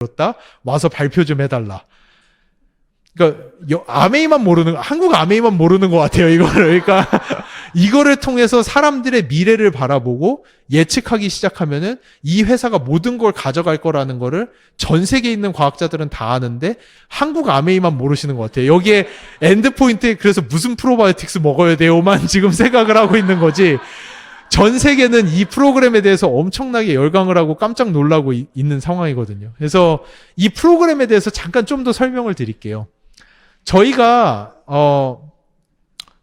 들었다. 와서 발표 좀 해달라. 그러니까 아메이만 모르는, 한국 아메이만 모르는 것 같아요. 이거를. 그러니까 이거를 통해서 사람들의 미래를 바라보고 예측하기 시작하면은 이 회사가 모든 걸 가져갈 거라는 거를 전 세계에 있는 과학자들은 다 아는데 한국 아메이만 모르시는 것 같아요. 여기에 엔드포인트에 그래서 무슨 프로바이오틱스 먹어야 돼요만 지금 생각을 하고 있는 거지. 전 세계는 이 프로그램에 대해서 엄청나게 열광을 하고 깜짝 놀라고 있는 상황이거든요. 그래서 이 프로그램에 대해서 잠깐 좀 더 설명을 드릴게요. 저희가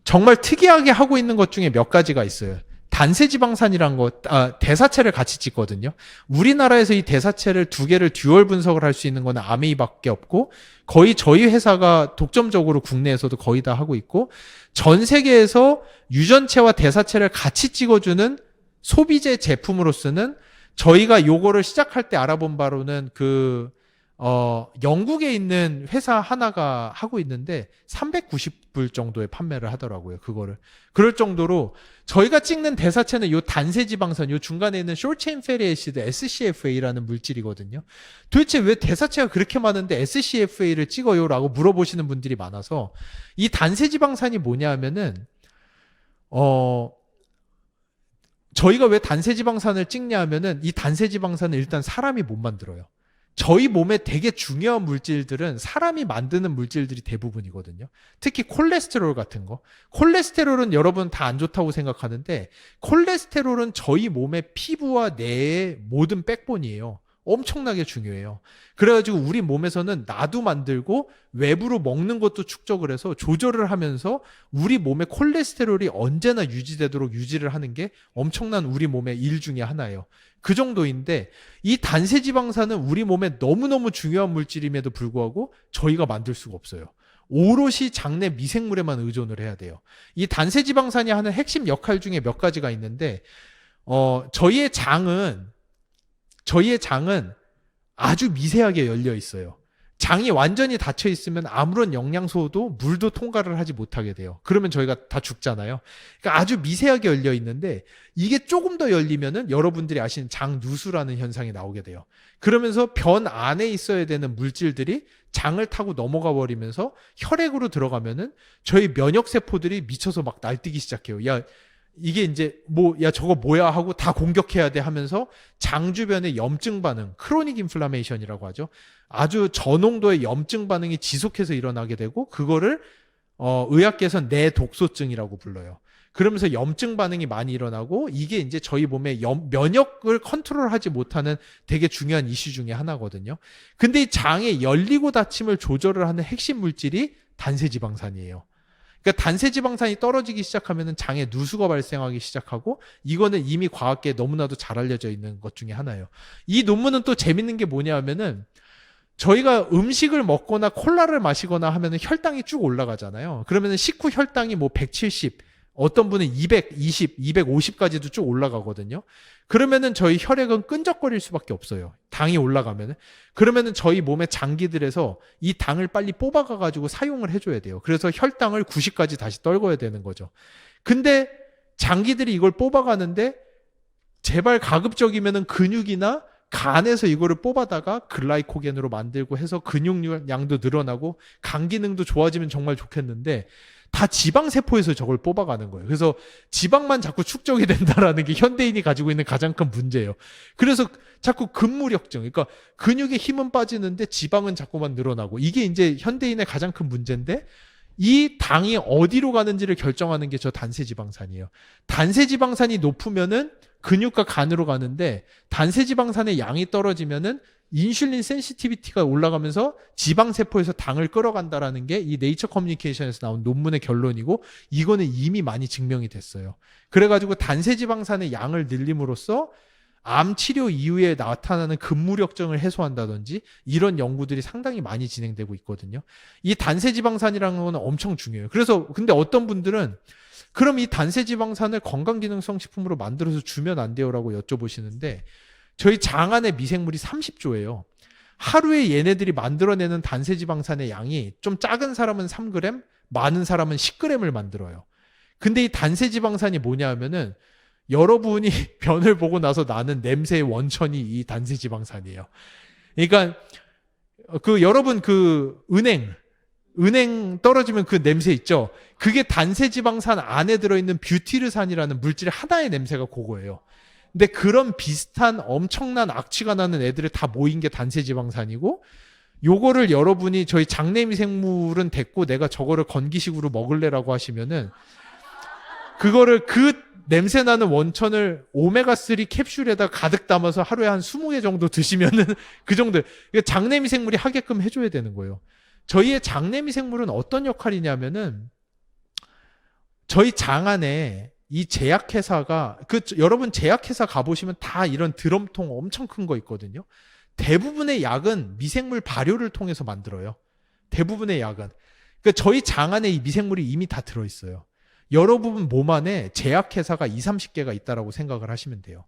정말 특이하게 하고 있는 것 중에 몇 가지가 있어요. 단세지방산이란 거, 대사체를 같이 찍거든요. 우리나라에서 이 대사체를 두 개를 듀얼 분석을 할 수 있는 거는 아메이밖에 없고, 거의 저희 회사가 독점적으로 국내에서도 거의 다 하고 있고, 전 세계에서 유전체와 대사체를 같이 찍어주는 소비재 제품으로서는 저희가 요거를 시작할 때 알아본 바로는 영국에 있는 회사 하나가 하고 있는데 390불 정도에 판매를 하더라고요. 그거를. 그럴 정도로 저희가 찍는 대사체는 요 단세지방산, 요 중간에 있는 숄체인 패리 애시드 SCFA라는 물질이거든요. 도대체 왜 대사체가 그렇게 많은데 SCFA를 찍어요? 라고 물어보시는 분들이 많아서 이 단세지방산이 뭐냐 하면은 저희가 왜 단세지방산을 찍냐 하면은 이 단세지방산은 일단 사람이 못 만들어요. 저희 몸에 되게 중요한 물질들은 사람이 만드는 물질들이 대부분이거든요. 특히 콜레스테롤 같은 거. 콜레스테롤은 여러분 다 안 좋다고 생각하는데 콜레스테롤은 저희 몸의 피부와 뇌의 모든 백본이에요. 엄청나게 중요해요. 그래가지고 우리 몸에서는 나도 만들고 외부로 먹는 것도 축적을 해서 조절을 하면서 우리 몸의 콜레스테롤이 언제나 유지되도록 유지를 하는 게 엄청난 우리 몸의 일 중에 하나예요. 그 정도인데 이 단세지방산은 우리 몸에 너무너무 중요한 물질임에도 불구하고 저희가 만들 수가 없어요. 오롯이 장내 미생물에만 의존을 해야 돼요. 이 단세지방산이 하는 핵심 역할 중에 몇 가지가 있는데 저희의 장은 아주 미세하게 열려 있어요. 장이 완전히 닫혀 있으면 아무런 영양소도 물도 통과를 하지 못하게 돼요. 그러면 저희가 다 죽잖아요. 그러니까 아주 미세하게 열려 있는데 이게 조금 더 열리면은 여러분들이 아시는 장누수라는 현상이 나오게 돼요. 그러면서 변 안에 있어야 되는 물질들이 장을 타고 넘어가 버리면서 혈액으로 들어가면은 저희 면역 세포들이 미쳐서 막 날뛰기 시작해요. 야, 이게 이제 저거 뭐야 하고 다 공격해야 돼 하면서 장 주변의 염증 반응, 크로닉 인플라메이션이라고 하죠. 아주 저농도의 염증 반응이 지속해서 일어나게 되고 그거를 의학계에서는 내독소증이라고 불러요. 그러면서 염증 반응이 많이 일어나고 이게 이제 저희 몸의 면역을 컨트롤하지 못하는 되게 중요한 이슈 중에 하나거든요. 근데 이 장의 열리고 닫힘을 조절을 하는 핵심 물질이 단세지방산이에요. 그러니까 단세지방산이 떨어지기 시작하면 장에 누수가 발생하기 시작하고 이거는 이미 과학계에 너무나도 잘 알려져 있는 것 중에 하나예요. 이 논문은 또 재밌는 게 뭐냐 하면은 저희가 음식을 먹거나 콜라를 마시거나 하면은 혈당이 쭉 올라가잖아요. 그러면은 식후 혈당이 170, 어떤 분은 220, 250까지도 쭉 올라가거든요. 그러면은 저희 혈액은 끈적거릴 수밖에 없어요. 당이 올라가면은. 그러면은 저희 몸의 장기들에서 이 당을 빨리 뽑아가가지고 사용을 해줘야 돼요. 그래서 혈당을 90까지 다시 떨궈야 되는 거죠. 근데 장기들이 이걸 뽑아가는데 제발 가급적이면은 근육이나 간에서 이거를 뽑아다가 글라이코겐으로 만들고 해서 근육량도 늘어나고 간 기능도 좋아지면 정말 좋겠는데 다 지방세포에서 저걸 뽑아가는 거예요. 그래서 지방만 자꾸 축적이 된다라는 게 현대인이 가지고 있는 가장 큰 문제예요. 그래서 자꾸 근무력증, 그러니까 근육의 힘은 빠지는데 지방은 자꾸만 늘어나고 이게 이제 현대인의 가장 큰 문제인데 이 당이 어디로 가는지를 결정하는 게 저 단세지방산이에요. 단세지방산이 높으면은 근육과 간으로 가는데 단세지방산의 양이 떨어지면은 인슐린 센시티비티가 올라가면서 지방세포에서 당을 끌어간다라는 게 이 네이처 커뮤니케이션에서 나온 논문의 결론이고 이거는 이미 많이 증명이 됐어요. 그래가지고 단세지방산의 양을 늘림으로써 암 치료 이후에 나타나는 근무력증을 해소한다든지 이런 연구들이 상당히 많이 진행되고 있거든요. 이 단세지방산이라는 거는 엄청 중요해요. 그래서 근데 어떤 분들은 그럼 이 단세지방산을 건강기능성 식품으로 만들어서 주면 안 돼요라고 여쭤보시는데 저희 장 안의 미생물이 30조예요. 하루에 얘네들이 만들어내는 단세지방산의 양이 좀 작은 사람은 3g, 많은 사람은 10g을 만들어요. 근데 이 단세지방산이 뭐냐 하면은 여러분이 변을 보고 나서 나는 냄새의 원천이 이 단세지방산이에요. 그러니까 여러분 은행 떨어지면 그 냄새 있죠? 그게 단세지방산 안에 들어있는 뷰티르산이라는 물질 하나의 냄새가 그거예요. 근데 그런 비슷한 엄청난 악취가 나는 애들을 다 모인 게 단세지방산이고, 요거를 여러분이 저희 장내미생물은 됐고 내가 저거를 건기식으로 먹을래라고 하시면은 그거를 그 냄새나는 원천을 오메가3 캡슐에다 가득 담아서 하루에 한 20개 정도 드시면은 그 정도. 장내미생물이 하게끔 해줘야 되는 거예요. 저희의 장내미생물은 어떤 역할이냐면은 저희 장 안에 이 제약회사가 여러분 제약회사 가보시면 다 이런 드럼통 엄청 큰 거 있거든요. 대부분의 약은 미생물 발효를 통해서 만들어요. 대부분의 약은. 그러니까 저희 장 안에 이 미생물이 이미 다 들어있어요. 여러분 몸 안에 제약회사가 20, 30개가 있다라고 생각을 하시면 돼요.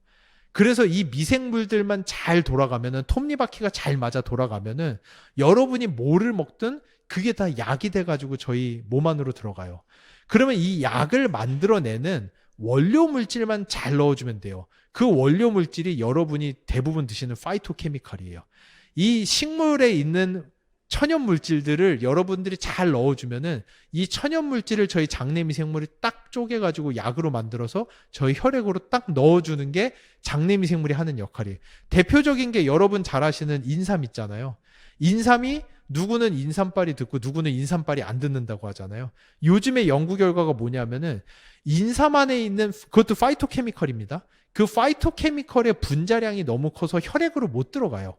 그래서 이 미생물들만 잘 돌아가면은, 톱니바퀴가 잘 맞아 돌아가면은 여러분이 뭐를 먹든 그게 다 약이 돼가지고 저희 몸 안으로 들어가요. 그러면 이 약을 만들어내는 원료 물질만 잘 넣어주면 돼요. 그 원료 물질이 여러분이 대부분 드시는 파이토케미칼이에요. 이 식물에 있는 천연 물질들을 여러분들이 잘 넣어주면은 이 천연 물질을 저희 장내미생물이 딱 쪼개가지고 약으로 만들어서 저희 혈액으로 딱 넣어주는 게 장내미생물이 하는 역할이에요. 대표적인 게 여러분 잘 아시는 인삼 있잖아요. 인삼이 누구는 인삼빨이 듣고 누구는 인삼빨이 안 듣는다고 하잖아요. 요즘에 연구 결과가 뭐냐면은 인삼 안에 있는, 그것도 파이토케미컬입니다. 그 파이토케미컬의 분자량이 너무 커서 혈액으로 못 들어가요.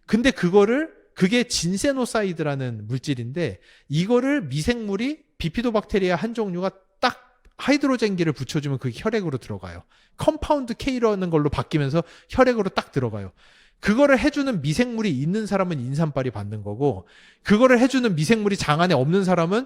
근데 그게 진세노사이드라는 물질인데, 이거를 미생물이 비피도박테리아 한 종류가 딱 하이드로젠기를 붙여주면 그게 혈액으로 들어가요. 컴파운드 K라는 걸로 바뀌면서 혈액으로 딱 들어가요. 그거를 해주는 미생물이 있는 사람은 인삼빨이 받는 거고, 그거를 해주는 미생물이 장 안에 없는 사람은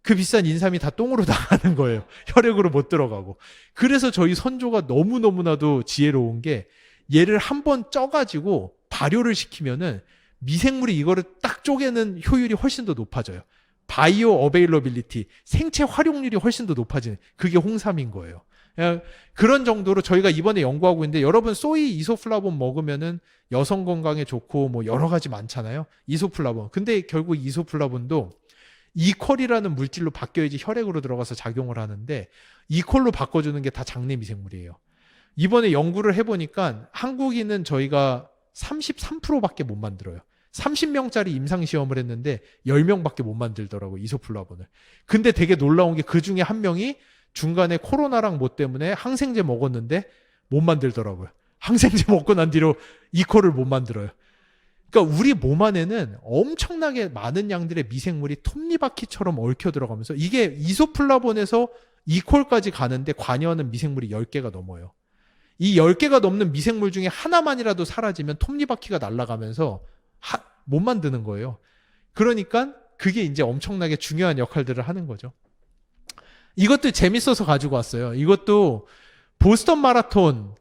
그 비싼 인삼이 다 똥으로 나가는 거예요. 혈액으로 못 들어가고. 그래서 저희 선조가 너무너무나도 지혜로운 게, 얘를 한번 쪄가지고 발효를 시키면은 미생물이 이거를 딱 쪼개는 효율이 훨씬 더 높아져요. 바이오 어베일러빌리티, 생체 활용률이 훨씬 더 높아지는, 그게 홍삼인 거예요. 그런 정도로 저희가 이번에 연구하고 있는데, 여러분 소이 이소플라본 먹으면은 여성 건강에 좋고 뭐 여러 가지 많잖아요. 이소플라본. 근데 결국 이소플라본도 이퀄이라는 물질로 바뀌어야지 혈액으로 들어가서 작용을 하는데, 이퀄로 바꿔주는 게 다 장내미생물이에요. 이번에 연구를 해보니까 한국인은 저희가 33%밖에 못 만들어요. 30명짜리 임상시험을 했는데 10명밖에 못 만들더라고요, 이소플라본을. 근데 되게 놀라운 게 그 중에 한 명이 중간에 코로나랑 뭐 때문에 항생제 먹었는데 못 만들더라고요. 항생제 먹고 난 뒤로 이퀄을 못 만들어요. 그러니까 우리 몸 안에는 엄청나게 많은 양들의 미생물이 톱니바퀴처럼 얽혀 들어가면서, 이게 이소플라본에서 이퀄까지 가는데 관여하는 미생물이 10개가 넘어요. 이 10개가 넘는 미생물 중에 하나만이라도 사라지면 톱니바퀴가 날아가면서 못 만드는 거예요. 그러니까 그게 이제 엄청나게 중요한 역할들을 하는 거죠. 이것도 재밌어서 가지고 왔어요. 이것도 보스턴 마라톤,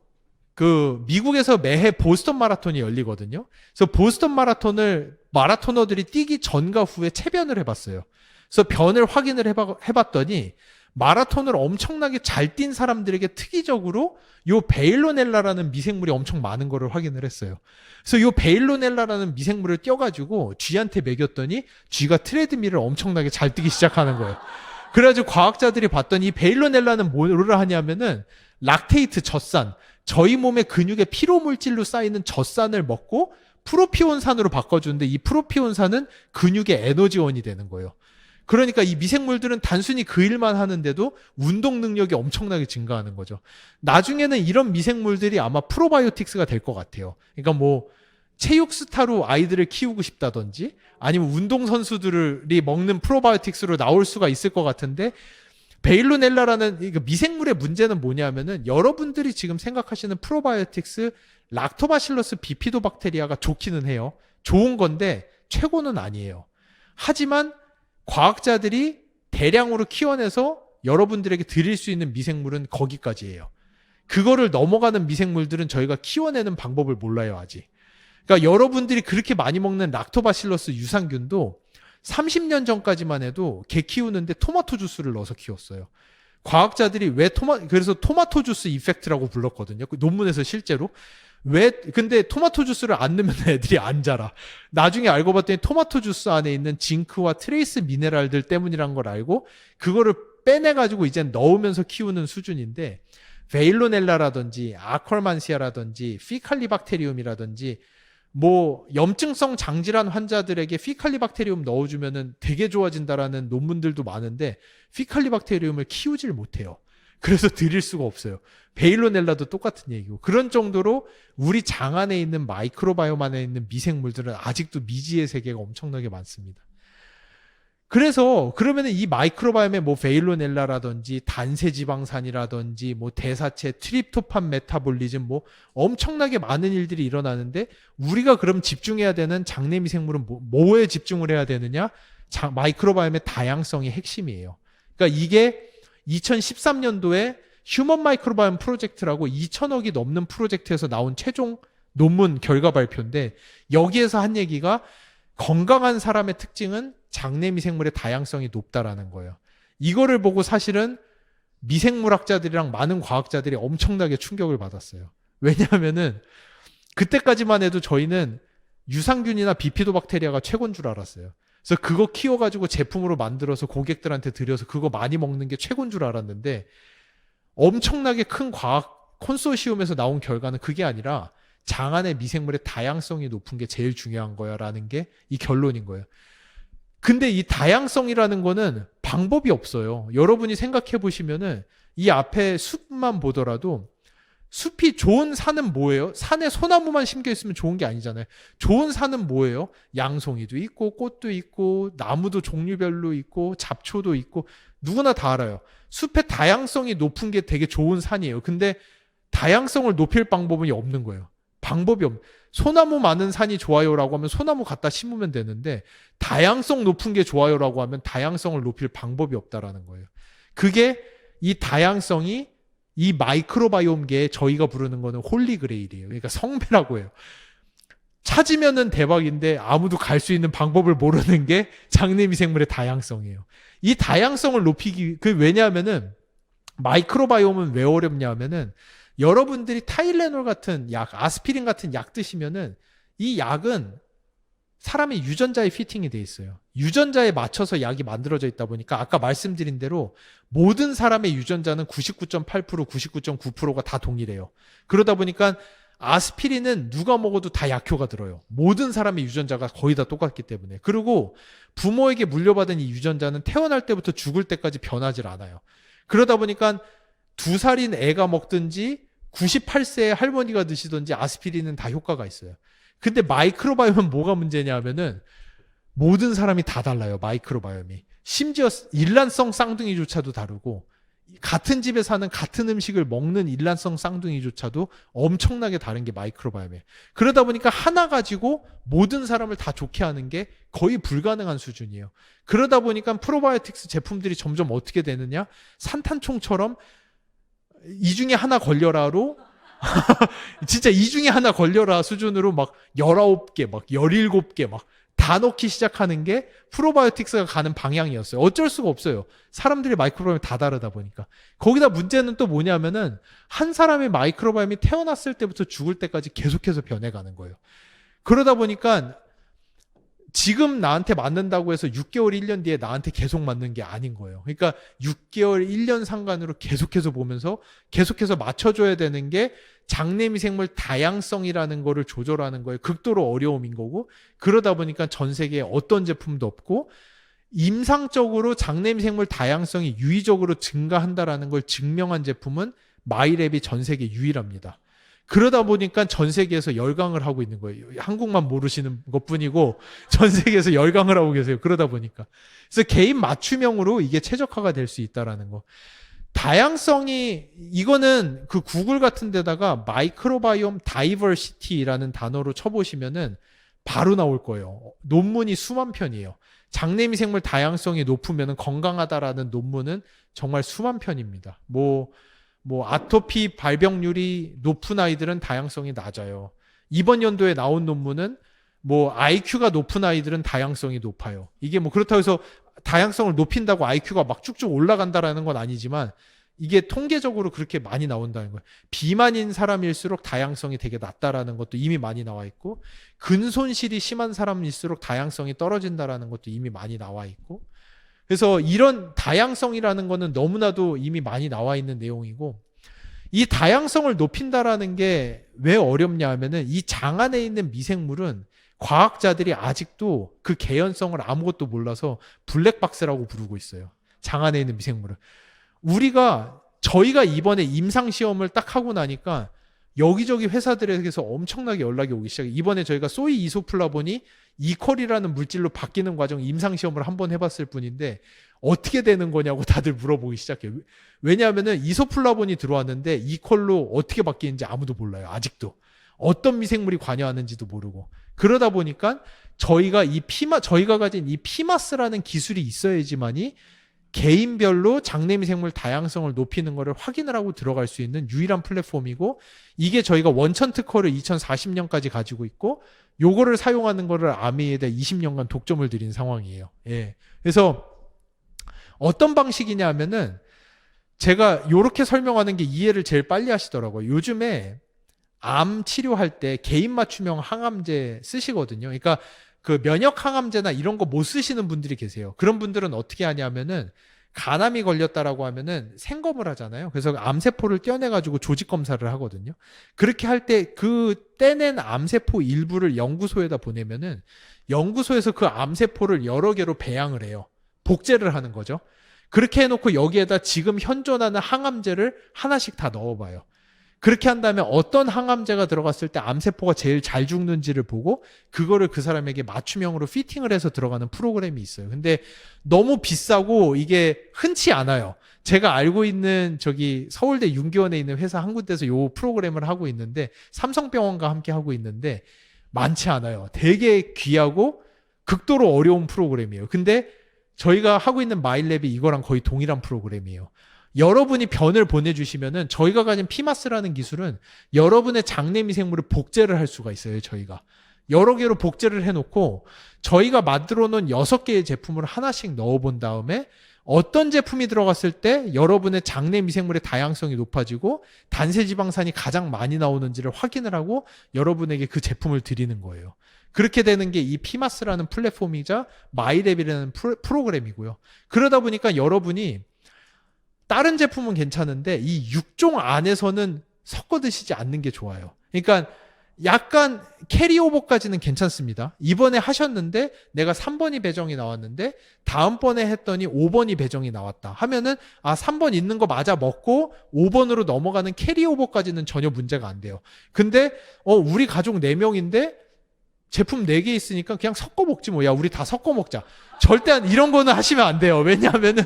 미국에서 매해 보스턴 마라톤이 열리거든요. 그래서 보스턴 마라톤을 마라토너들이 뛰기 전과 후에 체변을 해봤어요. 그래서 변을 확인을 해봤더니 마라톤을 엄청나게 잘 뛴 사람들에게 특이적으로 요 베일로넬라라는 미생물이 엄청 많은 거를 확인을 했어요. 그래서 요 베일로넬라라는 미생물을 띄어가지고 쥐한테 먹였더니 쥐가 트레드밀을 엄청나게 잘 뛰기 시작하는 거예요. 그래가지고 과학자들이 봤더니 이 베일로넬라는 뭐를 하냐면은 락테이트, 젖산, 저희 몸의 근육의 피로물질로 쌓이는 젖산을 먹고 프로피온산으로 바꿔주는데, 이 프로피온산은 근육의 에너지원이 되는 거예요. 그러니까 이 미생물들은 단순히 그 일만 하는데도 운동 능력이 엄청나게 증가하는 거죠. 나중에는 이런 미생물들이 아마 프로바이오틱스가 될 것 같아요. 그러니까 뭐 체육 스타로 아이들을 키우고 싶다든지, 아니면 운동선수들이 먹는 프로바이오틱스로 나올 수가 있을 것 같은데, 베일로넬라라는 미생물의 문제는 뭐냐면은, 여러분들이 지금 생각하시는 프로바이오틱스, 락토바실러스 비피도박테리아가 좋기는 해요. 좋은 건데 최고는 아니에요. 하지만 과학자들이 대량으로 키워내서 여러분들에게 드릴 수 있는 미생물은 거기까지예요. 그거를 넘어가는 미생물들은 저희가 키워내는 방법을 몰라요, 아직. 그러니까 여러분들이 그렇게 많이 먹는 락토바실러스 유산균도 30년 전까지만 해도 개 키우는데 토마토 주스를 넣어서 키웠어요. 과학자들이 그래서 토마토 주스 이펙트라고 불렀거든요. 그 논문에서 실제로. 근데 토마토 주스를 안 넣으면 애들이 안 자라. 나중에 알고 봤더니 토마토 주스 안에 있는 징크와 트레이스 미네랄들 때문이란 걸 알고 그거를 빼내가지고 이제 넣으면서 키우는 수준인데, 베일로넬라라든지 아컬만시아라든지 피칼리박테리움이라든지 뭐 염증성 장질환 환자들에게 피칼리박테리움 넣어주면은 되게 좋아진다라는 논문들도 많은데 피칼리박테리움을 키우질 못해요. 그래서 드릴 수가 없어요. 베일로넬라도 똑같은 얘기고, 그런 정도로 우리 장 안에 있는 마이크로바이옴 안에 있는 미생물들은 아직도 미지의 세계가 엄청나게 많습니다. 그래서 그러면은 이 마이크로바이옴에 뭐 베일로넬라라든지 단세지방산이라든지 뭐 대사체, 트립토판 메타볼리즘 뭐 엄청나게 많은 일들이 일어나는데, 우리가 그럼 집중해야 되는 장내 미생물은 뭐에 집중을 해야 되느냐? 마이크로바이옴의 다양성이 핵심이에요. 그러니까 이게 2013년도에 휴먼 마이크로바이옴 프로젝트라고 2천억이 넘는 프로젝트에서 나온 최종 논문 결과 발표인데, 여기에서 한 얘기가 건강한 사람의 특징은 장내 미생물의 다양성이 높다라는 거예요. 이거를 보고 사실은 미생물학자들이랑 많은 과학자들이 엄청나게 충격을 받았어요. 왜냐하면은 그때까지만 해도 저희는 유산균이나 비피도박테리아가 최고인 줄 알았어요. 그래서 그거 키워가지고 제품으로 만들어서 고객들한테 드려서 그거 많이 먹는 게 최고인 줄 알았는데, 엄청나게 큰 과학 콘소시움에서 나온 결과는 그게 아니라 장 안의 미생물의 다양성이 높은 게 제일 중요한 거야 라는 게 이 결론인 거예요. 근데 이 다양성이라는 거는 방법이 없어요. 여러분이 생각해 보시면은 이 앞에 숲만 보더라도 숲이 좋은 산은 뭐예요? 산에 소나무만 심겨 있으면 좋은 게 아니잖아요. 좋은 산은 뭐예요? 양송이도 있고 꽃도 있고 나무도 종류별로 있고 잡초도 있고 누구나 다 알아요. 숲의 다양성이 높은 게 되게 좋은 산이에요. 근데 다양성을 높일 방법은 없는 거예요. 방법이 없는. 소나무 많은 산이 좋아요라고 하면 소나무 갖다 심으면 되는데, 다양성 높은 게 좋아요라고 하면 다양성을 높일 방법이 없다라는 거예요. 그게 이 다양성이 이 마이크로바이옴계에 저희가 부르는 거는 홀리그레일이에요. 그러니까 성배라고 해요. 찾으면은 대박인데 아무도 갈 수 있는 방법을 모르는 게 장내 미생물의 다양성이에요. 이 다양성을 높이기, 왜냐하면은 마이크로바이옴은 왜 어렵냐면은 여러분들이 타일레놀 같은 약, 아스피린 같은 약 드시면은 이 약은 사람의 유전자에 피팅이 돼 있어요. 유전자에 맞춰서 약이 만들어져 있다 보니까 아까 말씀드린 대로 모든 사람의 유전자는 99.8%, 99.9%가 다 동일해요. 그러다 보니까 아스피린은 누가 먹어도 다 약효가 들어요. 모든 사람의 유전자가 거의 다 똑같기 때문에. 그리고 부모에게 물려받은 이 유전자는 태어날 때부터 죽을 때까지 변하질 않아요. 그러다 보니까 2살인 애가 먹든지 98세의 할머니가 드시든지 아스피린은 다 효과가 있어요. 근데 마이크로바이옴은 뭐가 문제냐 하면은 모든 사람이 다 달라요. 마이크로바이옴이. 심지어 일란성 쌍둥이조차도 다르고, 같은 집에 사는 같은 음식을 먹는 일란성 쌍둥이조차도 엄청나게 다른 게 마이크로바이옴이에요. 그러다 보니까 하나 가지고 모든 사람을 다 좋게 하는 게 거의 불가능한 수준이에요. 그러다 보니까 프로바이오틱스 제품들이 점점 어떻게 되느냐? 산탄총처럼 이 중에 하나 걸려라로 진짜 이 중에 하나 걸려라 수준으로 막 19개, 막 17개 막 다 넣기 시작하는 게 프로바이오틱스가 가는 방향이었어요. 어쩔 수가 없어요. 사람들이 마이크로바이옴이 다 다르다 보니까. 거기다 문제는 또 뭐냐면은 한 사람의 마이크로바이옴이 태어났을 때부터 죽을 때까지 계속해서 변해가는 거예요. 그러다 보니까 지금 나한테 맞는다고 해서 6개월, 1년 뒤에 나한테 계속 맞는 게 아닌 거예요. 그러니까 6개월, 1년 상관으로 계속해서 보면서 계속해서 맞춰줘야 되는 게 장내 미생물 다양성이라는 거를 조절하는 거에 극도로 어려움인 거고, 그러다 보니까 전 세계에 어떤 제품도 없고, 임상적으로 장내 미생물 다양성이 유의적으로 증가한다라는 걸 증명한 제품은 마이랩이 전 세계 유일합니다. 그러다 보니까 전 세계에서 열광을 하고 있는 거예요. 한국만 모르시는 것뿐이고 전 세계에서 열광을 하고 계세요. 그러다 보니까. 그래서 개인 맞춤형으로 이게 최적화가 될 수 있다라는 거. 다양성이, 이거는 그 구글 같은 데다가 마이크로바이옴 다이버시티라는 단어로 쳐보시면은 바로 나올 거예요. 논문이 수만 편이에요. 장내 미생물 다양성이 높으면 건강하다라는 논문은 정말 수만 편입니다. 뭐 아토피 발병률이 높은 아이들은 다양성이 낮아요. 이번 연도에 나온 논문은 뭐 IQ가 높은 아이들은 다양성이 높아요. 이게 뭐 그렇다고 해서 다양성을 높인다고 IQ가 막 쭉쭉 올라간다라는 건 아니지만 이게 통계적으로 그렇게 많이 나온다는 거예요. 비만인 사람일수록 다양성이 되게 낮다라는 것도 이미 많이 나와 있고, 근손실이 심한 사람일수록 다양성이 떨어진다라는 것도 이미 많이 나와 있고, 그래서 이런 다양성이라는 거는 너무나도 이미 많이 나와 있는 내용이고, 이 다양성을 높인다라는 게 왜 어렵냐 하면은 이 장 안에 있는 미생물은 과학자들이 아직도 그 개연성을 아무것도 몰라서 블랙박스라고 부르고 있어요. 장 안에 있는 미생물을. 저희가 이번에 임상시험을 딱 하고 나니까 여기저기 회사들에게서 엄청나게 연락이 오기 시작해요. 이번에 저희가 소이 이소플라본이 이퀄이라는 물질로 바뀌는 과정 임상시험을 한번 해봤을 뿐인데 어떻게 되는 거냐고 다들 물어보기 시작해요. 왜냐하면 이소플라본이 들어왔는데 이퀄로 어떻게 바뀌는지 아무도 몰라요. 아직도. 어떤 미생물이 관여하는지도 모르고. 그러다 보니까 저희가 가진 이 피마스라는 기술이 있어야지만이 개인별로 장내 미생물 다양성을 높이는 것을 확인을 하고 들어갈 수 있는 유일한 플랫폼이고, 이게 저희가 원천 특허를 2040년까지 가지고 있고, 요거를 사용하는 거를 아미에 대해 20년간 독점을 들인 상황이에요. 예. 그래서 어떤 방식이냐 하면은 제가 요렇게 설명하는 게 이해를 제일 빨리 하시더라고요. 요즘에 암 치료할 때 개인 맞춤형 항암제 쓰시거든요. 그러니까 그 면역 항암제나 이런 거 못 쓰시는 분들이 계세요. 그런 분들은 어떻게 하냐면은 간암이 걸렸다라고 하면은 생검을 하잖아요. 그래서 암세포를 떼어내가지고 조직 검사를 하거든요. 그렇게 할 때 그 떼낸 암세포 일부를 연구소에다 보내면은 연구소에서 그 암세포를 여러 개로 배양을 해요. 복제를 하는 거죠. 그렇게 해놓고 여기에다 지금 현존하는 항암제를 하나씩 다 넣어봐요. 그렇게 한다면 어떤 항암제가 들어갔을 때 암세포가 제일 잘 죽는지를 보고 그거를 그 사람에게 맞춤형으로 피팅을 해서 들어가는 프로그램이 있어요. 근데 너무 비싸고 이게 흔치 않아요. 제가 알고 있는 저기 서울대 윤기원에 있는 회사 한 군데서 요 프로그램을 하고 있는데 삼성병원과 함께 하고 있는데 많지 않아요. 되게 귀하고 극도로 어려운 프로그램이에요. 근데 저희가 하고 있는 마일랩이 이거랑 거의 동일한 프로그램이에요. 여러분이 변을 보내주시면은 저희가 가진 피마스라는 기술은 여러분의 장내 미생물을 복제를 할 수가 있어요. 저희가 여러 개로 복제를 해놓고 저희가 만들어 놓은 6개의 제품을 하나씩 넣어본 다음에 어떤 제품이 들어갔을 때 여러분의 장내 미생물의 다양성이 높아지고 단세지방산이 가장 많이 나오는지를 확인을 하고 여러분에게 그 제품을 드리는 거예요. 그렇게 되는 게 이 피마스라는 플랫폼이자 마이랩이라는 프로그램이고요. 그러다 보니까 여러분이 다른 제품은 괜찮은데 이 6종 안에서는 섞어 드시지 않는 게 좋아요. 그러니까 약간 캐리오버까지는 괜찮습니다. 이번에 하셨는데 내가 3번이 배정이 나왔는데 다음번에 했더니 5번이 배정이 나왔다 하면은 3번 있는 거 맞아 먹고 5번으로 넘어가는 캐리오버까지는 전혀 문제가 안 돼요. 근데 우리 가족 4명인데 제품 4개 있으니까 그냥 섞어 먹지 뭐. 야, 우리 다 섞어 먹자. 절대 이런 거는 하시면 안 돼요. 왜냐하면은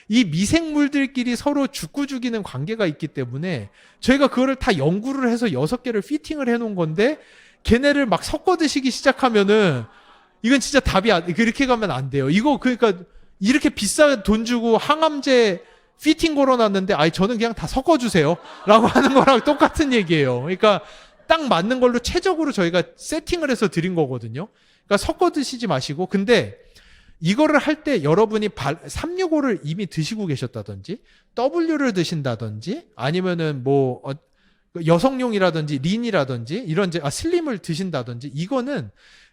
이 미생물들끼리 서로 죽고 죽이는 관계가 있기 때문에 저희가 그거를 다 연구를 해서 6개를 피팅을 해놓은 건데 걔네를 막 섞어 드시기 시작하면은 이건 진짜 그렇게 가면 안 돼요. 이거 그러니까 이렇게 비싼 돈 주고 항암제 피팅 걸어놨는데 저는 그냥 다 섞어주세요 라고 하는 거랑 똑같은 얘기예요. 그러니까 딱 맞는 걸로 최적으로 저희가 세팅을 해서 드린 거거든요. 그러니까 섞어 드시지 마시고, 근데 이거를 할 때 여러분이 365를 이미 드시고 계셨다든지 W를 드신다든지 아니면은 뭐 여성용이라든지 린이라든지 이런 슬림을 드신다든지 이거는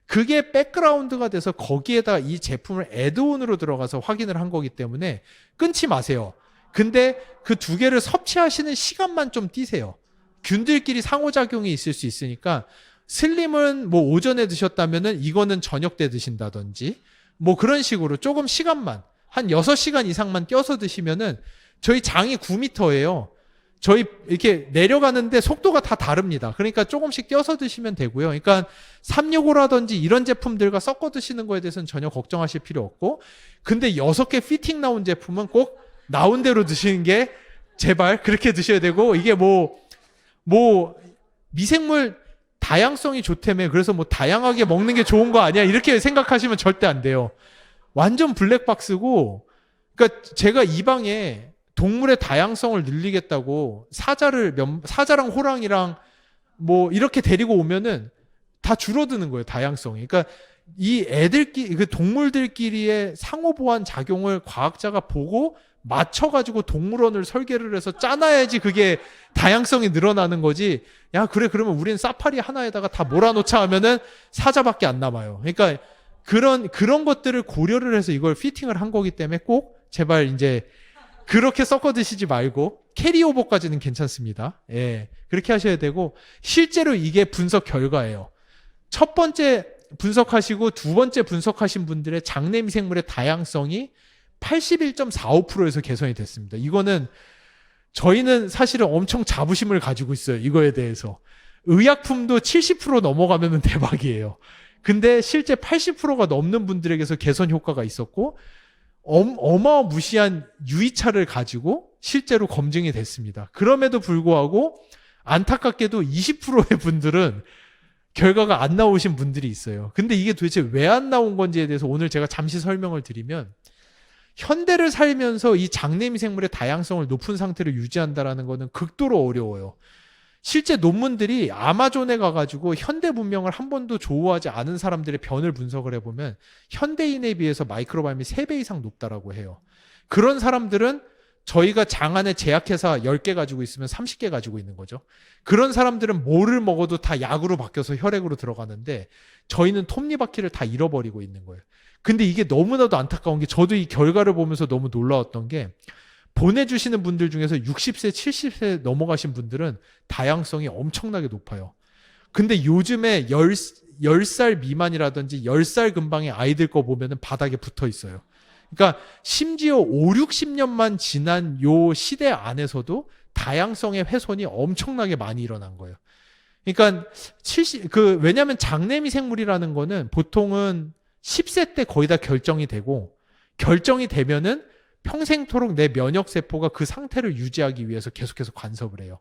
그게 백그라운드가 돼서 거기에다 이 제품을 애드온으로 들어가서 확인을 한 거기 때문에 끊지 마세요. 근데 그 2개를 섭취하시는 시간만 좀 띄세요. 균들끼리 상호작용이 있을 수 있으니까 슬림은 뭐 오전에 드셨다면은 이거는 저녁 때 드신다든지 뭐 그런 식으로 조금 시간만 한 6시간 이상만 껴서 드시면은 저희 장이 9m예요. 저희 이렇게 내려가는데 속도가 다 다릅니다. 그러니까 조금씩 껴서 드시면 되고요. 그러니까 365라든지 이런 제품들과 섞어 드시는 거에 대해서는 전혀 걱정하실 필요 없고, 근데 6개 피팅 나온 제품은 꼭 나온 대로 드시는 게 제발 그렇게 드셔야 되고, 이게 뭐 미생물 다양성이 좋다며 그래서 뭐 다양하게 먹는 게 좋은 거 아니야 이렇게 생각하시면 절대 안 돼요. 완전 블랙박스고, 그러니까 제가 이 방에 동물의 다양성을 늘리겠다고 사자랑 호랑이랑 뭐 이렇게 데리고 오면은 다 줄어드는 거예요, 다양성이. 그러니까 이 애들끼리, 그 동물들끼리의 상호보완 작용을 과학자가 보고 맞춰가지고 동물원을 설계를 해서 짜놔야지 그게 다양성이 늘어나는 거지. 야, 그래, 그러면 우린 사파리 하나에다가 다 몰아놓자 하면은 사자밖에 안 남아요. 그러니까 그런 것들을 고려를 해서 이걸 피팅을 한 거기 때문에 꼭 제발 이제 그렇게 섞어 드시지 말고 캐리오버까지는 괜찮습니다. 예. 그렇게 하셔야 되고, 실제로 이게 분석 결과예요. 첫 번째 분석하시고 두 번째 분석하신 분들의 장내 미생물의 다양성이 81.45%에서 개선이 됐습니다. 이거는 저희는 사실은 엄청 자부심을 가지고 있어요. 이거에 대해서. 의약품도 70% 넘어가면 대박이에요. 근데 실제 80%가 넘는 분들에게서 개선 효과가 있었고 어마무시한 유의차를 가지고 실제로 검증이 됐습니다. 그럼에도 불구하고 안타깝게도 20%의 분들은 결과가 안 나오신 분들이 있어요. 근데 이게 도대체 왜 안 나온 건지에 대해서 오늘 제가 잠시 설명을 드리면, 현대를 살면서 이 장내 미생물의 다양성을 높은 상태로 유지한다라는 거는 극도로 어려워요. 실제 논문들이 아마존에 가가지고 현대 문명을 한 번도 조우하지 않은 사람들의 변을 분석을 해보면 현대인에 비해서 마이크로바이옴이 3배 이상 높다라고 해요. 그런 사람들은 저희가 장 안에 제약회사 10개 가지고 있으면 30개 가지고 있는 거죠. 그런 사람들은 뭐를 먹어도 다 약으로 바뀌어서 혈액으로 들어가는데 저희는 톱니바퀴를 다 잃어버리고 있는 거예요. 근데 이게 너무나도 안타까운 게, 저도 이 결과를 보면서 너무 놀라웠던 게, 보내주시는 분들 중에서 60세, 70세 넘어가신 분들은 다양성이 엄청나게 높아요. 근데 요즘에 10살 미만이라든지 10살 근방의 아이들 거 보면은 바닥에 붙어 있어요. 그러니까 심지어 5, 60년만 지난 요 시대 안에서도 다양성의 훼손이 엄청나게 많이 일어난 거예요. 그러니까 왜냐하면 장내 미생물이라는 거는 보통은 10세 때 거의 다 결정이 되고, 결정이 되면은 평생토록 내 면역세포가 그 상태를 유지하기 위해서 계속해서 간섭을 해요.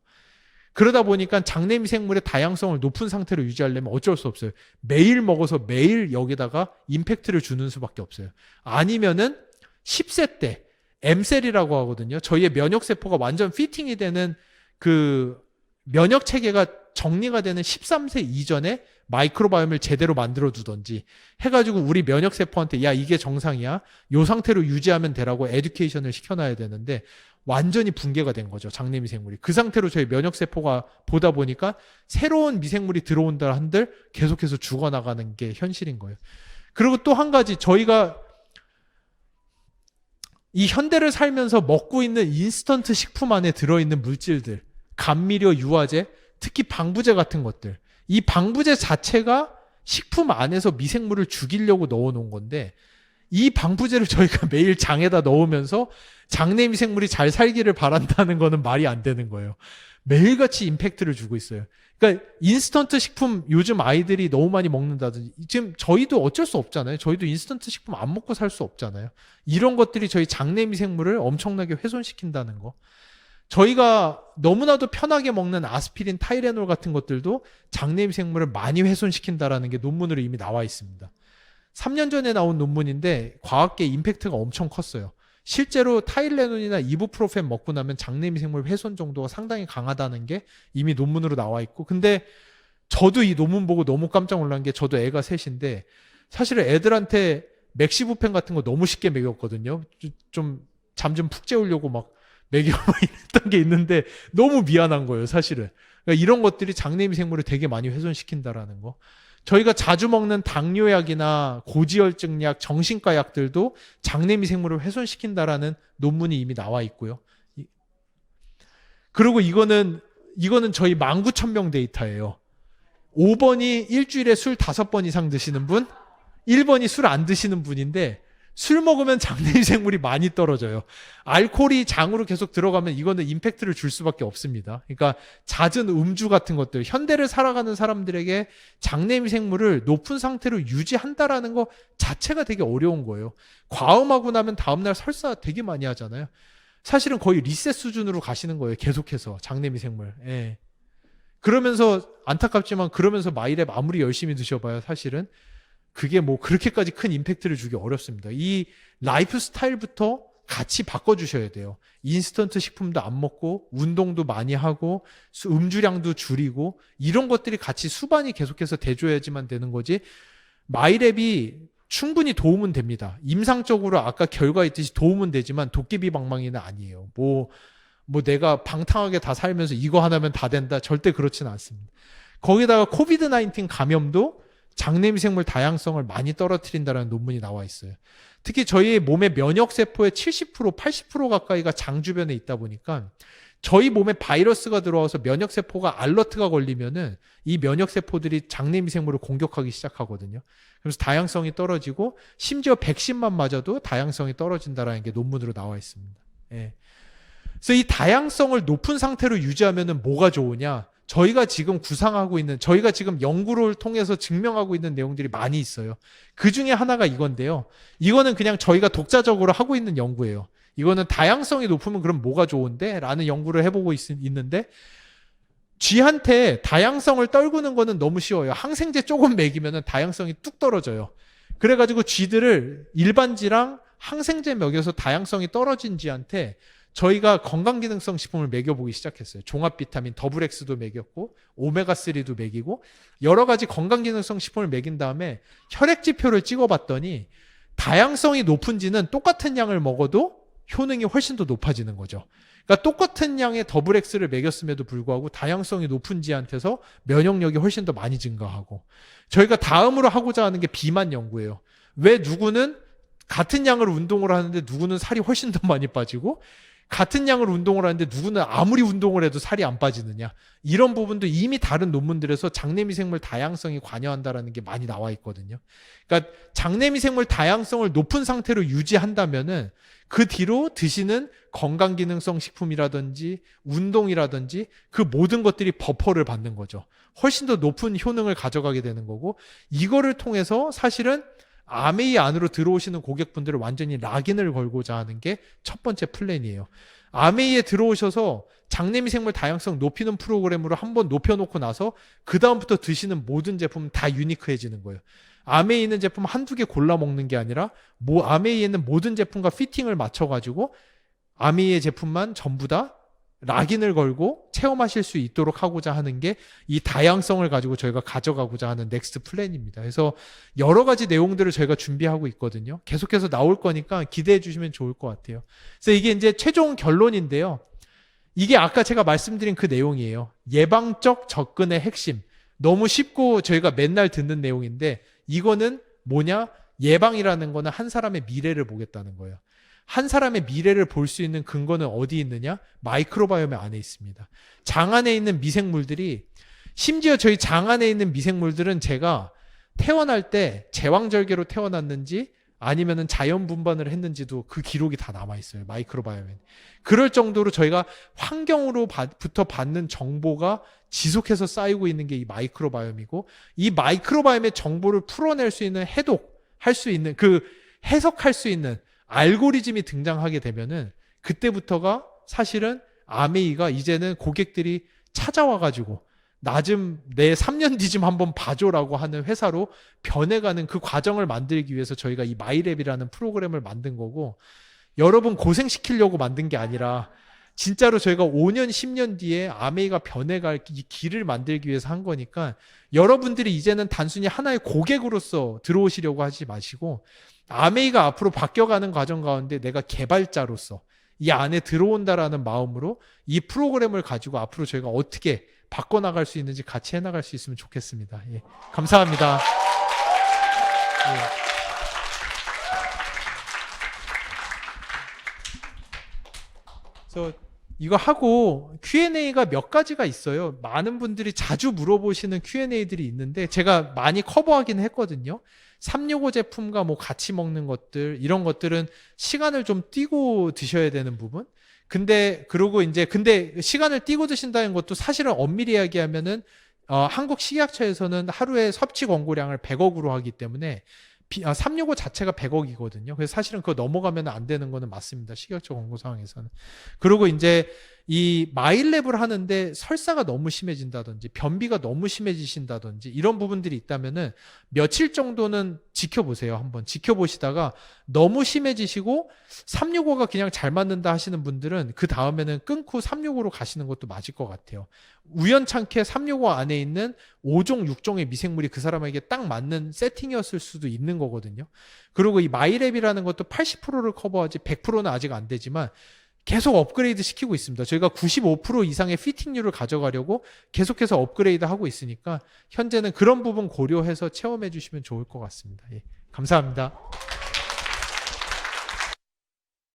그러다 보니까 장내 미생물의 다양성을 높은 상태로 유지하려면 어쩔 수 없어요. 매일 먹어서 매일 여기다가 임팩트를 주는 수밖에 없어요. 아니면은 10세 때 M셀이라고 하거든요. 저희의 면역세포가 완전 피팅이 되는 그 면역체계가 정리가 되는 13세 이전에 마이크로바이옴을 제대로 만들어 두던지 해가지고 우리 면역세포한테 야, 이게 정상이야, 요 상태로 유지하면 되라고 에듀케이션을 시켜놔야 되는데 완전히 붕괴가 된 거죠, 장내 미생물이. 그 상태로 저희 면역세포가 보다 보니까 새로운 미생물이 들어온다 한들 계속해서 죽어나가는 게 현실인 거예요. 그리고 또 한 가지, 저희가 이 현대를 살면서 먹고 있는 인스턴트 식품 안에 들어있는 물질들, 감미료, 유화제, 특히 방부제 같은 것들, 이 방부제 자체가 식품 안에서 미생물을 죽이려고 넣어놓은 건데, 이 방부제를 저희가 매일 장에다 넣으면서 장내 미생물이 잘 살기를 바란다는 거는 말이 안 되는 거예요. 매일같이 임팩트를 주고 있어요. 그러니까 인스턴트 식품 요즘 아이들이 너무 많이 먹는다든지, 지금 저희도 어쩔 수 없잖아요. 저희도 인스턴트 식품 안 먹고 살 수 없잖아요. 이런 것들이 저희 장내 미생물을 엄청나게 훼손시킨다는 거. 저희가 너무나도 편하게 먹는 아스피린, 타이레놀 같은 것들도 장내 미생물을 많이 훼손시킨다라는 게 논문으로 이미 나와 있습니다. 3년 전에 나온 논문인데 과학계 임팩트가 엄청 컸어요. 실제로 타이레놀이나 이부프로펜 먹고 나면 장내 미생물 훼손 정도가 상당히 강하다는 게 이미 논문으로 나와 있고, 근데 저도 이 논문 보고 너무 깜짝 놀란 게, 저도 애가 셋인데 사실은 애들한테 맥시부펜 같은 거 너무 쉽게 먹였거든요. 좀 잠 좀 푹 재우려고 막 먹이고 이랬던 게 있는데 너무 미안한 거예요, 사실은. 그러니까 이런 것들이 장내 미생물을 되게 많이 훼손시킨다라는 거. 저희가 자주 먹는 당뇨약이나 고지혈증약, 정신과 약들도 장내 미생물을 훼손시킨다라는 논문이 이미 나와 있고요. 그리고 이거는 저희 19,000명 데이터예요. 5번이 일주일에 술 5번 이상 드시는 분, 1번이 술 안 드시는 분인데, 술 먹으면 장내 미생물이 많이 떨어져요. 알코올이 장으로 계속 들어가면 이거는 임팩트를 줄 수밖에 없습니다. 그러니까 잦은 음주 같은 것들, 현대를 살아가는 사람들에게 장내 미생물을 높은 상태로 유지한다라는 거 자체가 되게 어려운 거예요. 과음하고 나면 다음날 설사 되게 많이 하잖아요. 사실은 거의 리셋 수준으로 가시는 거예요, 계속해서 장내 미생물. 예. 그러면서 안타깝지만 그러면서 마이랩 아무리 열심히 드셔봐야 사실은 그게 뭐 그렇게까지 큰 임팩트를 주기 어렵습니다. 이 라이프 스타일부터 같이 바꿔주셔야 돼요. 인스턴트 식품도 안 먹고 운동도 많이 하고 음주량도 줄이고 이런 것들이 같이 수반이 계속해서 돼줘야지만 되는 거지. 마이랩이 충분히 도움은 됩니다. 임상적으로 아까 결과 있듯이 도움은 되지만 도깨비 방망이는 아니에요. 뭐 내가 방탕하게 다 살면서 이거 하나면 다 된다. 절대 그렇지는 않습니다. 거기다가 코비드-19 감염도 장내미생물 다양성을 많이 떨어뜨린다는 논문이 나와 있어요. 특히 저희 몸의 면역세포의 70%, 80% 가까이가 장 주변에 있다 보니까 저희 몸에 바이러스가 들어와서 면역세포가 알러트가 걸리면은 이 면역세포들이 장내미생물을 공격하기 시작하거든요. 그래서 다양성이 떨어지고 심지어 백신만 맞아도 다양성이 떨어진다는 게 논문으로 나와 있습니다. 예. 그래서 이 다양성을 높은 상태로 유지하면은 뭐가 좋으냐? 저희가 지금 구상하고 있는, 저희가 지금 연구를 통해서 증명하고 있는 내용들이 많이 있어요. 그 중에 하나가 이건데요. 이거는 그냥 저희가 독자적으로 하고 있는 연구예요. 이거는 다양성이 높으면 그럼 뭐가 좋은데? 라는 연구를 해보고 있는데, 쥐한테 다양성을 떨구는 거는 너무 쉬워요. 항생제 조금 먹이면 다양성이 뚝 떨어져요. 그래가지고 쥐들을 일반쥐랑 항생제 먹여서 다양성이 떨어진 쥐한테 저희가 건강기능성 식품을 먹여보기 시작했어요. 종합 비타민, 더블 X도 먹였고 오메가3도 먹이고 여러 가지 건강기능성 식품을 먹인 다음에 혈액지표를 찍어봤더니 다양성이 높은 쥐는 똑같은 양을 먹어도 효능이 훨씬 더 높아지는 거죠. 그러니까 똑같은 양의 더블 X를 먹였음에도 불구하고 다양성이 높은 쥐한테서 면역력이 훨씬 더 많이 증가하고, 저희가 다음으로 하고자 하는 게 비만 연구예요. 왜 누구는 같은 양을 운동을 하는데 누구는 살이 훨씬 더 많이 빠지고 같은 양을 운동을 하는데 누구는 아무리 운동을 해도 살이 안 빠지느냐. 이런 부분도 이미 다른 논문들에서 장내미생물 다양성이 관여한다는 게 많이 나와 있거든요. 그러니까 장내미생물 다양성을 높은 상태로 유지한다면은 그 뒤로 드시는 건강기능성 식품이라든지 운동이라든지 그 모든 것들이 버퍼를 받는 거죠. 훨씬 더 높은 효능을 가져가게 되는 거고, 이거를 통해서 사실은 아메이 안으로 들어오시는 고객분들을 완전히 락인을 걸고자 하는 게 첫 번째 플랜이에요. 아메이에 들어오셔서 장내미생물 다양성 높이는 프로그램으로 한번 높여놓고 나서 그 다음부터 드시는 모든 제품은 다 유니크해지는 거예요. 아메이에 있는 제품 한두 개 골라 먹는 게 아니라 아메이에 있는 모든 제품과 피팅을 맞춰가지고 아메이의 제품만 전부 다 락인을 걸고 체험하실 수 있도록 하고자 하는 게 이 다양성을 가지고 저희가 가져가고자 하는 넥스트 플랜입니다. 그래서 여러 가지 내용들을 저희가 준비하고 있거든요. 계속해서 나올 거니까 기대해 주시면 좋을 것 같아요. 그래서 이게 이제 최종 결론인데요. 이게 아까 제가 말씀드린 그 내용이에요. 예방적 접근의 핵심. 너무 쉽고 저희가 맨날 듣는 내용인데 이거는 뭐냐? 예방이라는 거는 한 사람의 미래를 보겠다는 거예요. 한 사람의 미래를 볼 수 있는 근거는 어디 있느냐? 마이크로바이옴 안에 있습니다. 장 안에 있는 미생물들이, 심지어 저희 장 안에 있는 미생물들은 제가 태어날 때 제왕절개로 태어났는지 아니면은 자연 분반을 했는지도 그 기록이 다 남아 있어요. 마이크로바이옴에. 그럴 정도로 저희가 환경으로부터 받는 정보가 지속해서 쌓이고 있는 게 이 마이크로바이옴이고, 이 마이크로바이옴의 정보를 풀어낼 수 있는 해독할 수 있는, 그 해석할 수 있는 알고리즘이 등장하게 되면은 그때부터가 사실은 아메이가 이제는 고객들이 찾아와가지고 나 좀 내 3년 뒤 좀 한번 봐줘라고 하는 회사로 변해가는 그 과정을 만들기 위해서 저희가 이 마이랩이라는 프로그램을 만든 거고, 여러분 고생시키려고 만든 게 아니라 진짜로 저희가 5년, 10년 뒤에 아메이가 변해갈 이 길을 만들기 위해서 한 거니까 여러분들이 이제는 단순히 하나의 고객으로서 들어오시려고 하지 마시고 아메이가 앞으로 바뀌어가는 과정 가운데 내가 개발자로서 이 안에 들어온다라는 마음으로 이 프로그램을 가지고 앞으로 저희가 어떻게 바꿔나갈 수 있는지 같이 해나갈 수 있으면 좋겠습니다. 예, 감사합니다. 예. 그래서 이거 하고 Q&A가 몇 가지가 있어요. 많은 분들이 자주 물어보시는 Q&A들이 있는데 제가 많이 커버하긴 했거든요. 365 제품과 뭐 같이 먹는 것들, 이런 것들은 시간을 좀 띄고 드셔야 되는 부분. 근데 시간을 띄고 드신다는 것도 사실은 엄밀히 이야기하면은 한국 식약처에서는 하루에 섭취 권고량을 100억으로 하기 때문에 365 자체가 100억이거든요. 그래서 사실은 그거 넘어가면 안 되는 거는 맞습니다. 식약처 권고 사항에서는. 그리고 이제 이 마일랩을 하는데 설사가 너무 심해진다든지 변비가 너무 심해지신다든지 이런 부분들이 있다면은 며칠 정도는 지켜보세요. 한번 지켜보시다가 너무 심해지시고 365가 그냥 잘 맞는다 하시는 분들은 그 다음에는 끊고 365로 가시는 것도 맞을 것 같아요. 우연찮게 365 안에 있는 5종, 6종의 미생물이 그 사람에게 딱 맞는 세팅이었을 수도 있는 거거든요. 그리고 이 마이랩이라는 것도 80%를 커버하지 100%는 아직 안 되지만 계속 업그레이드 시키고 있습니다. 저희가 95% 이상의 피팅률을 가져가려고 계속해서 업그레이드 하고 있으니까 현재는 그런 부분 고려해서 체험해 주시면 좋을 것 같습니다. 예, 감사합니다.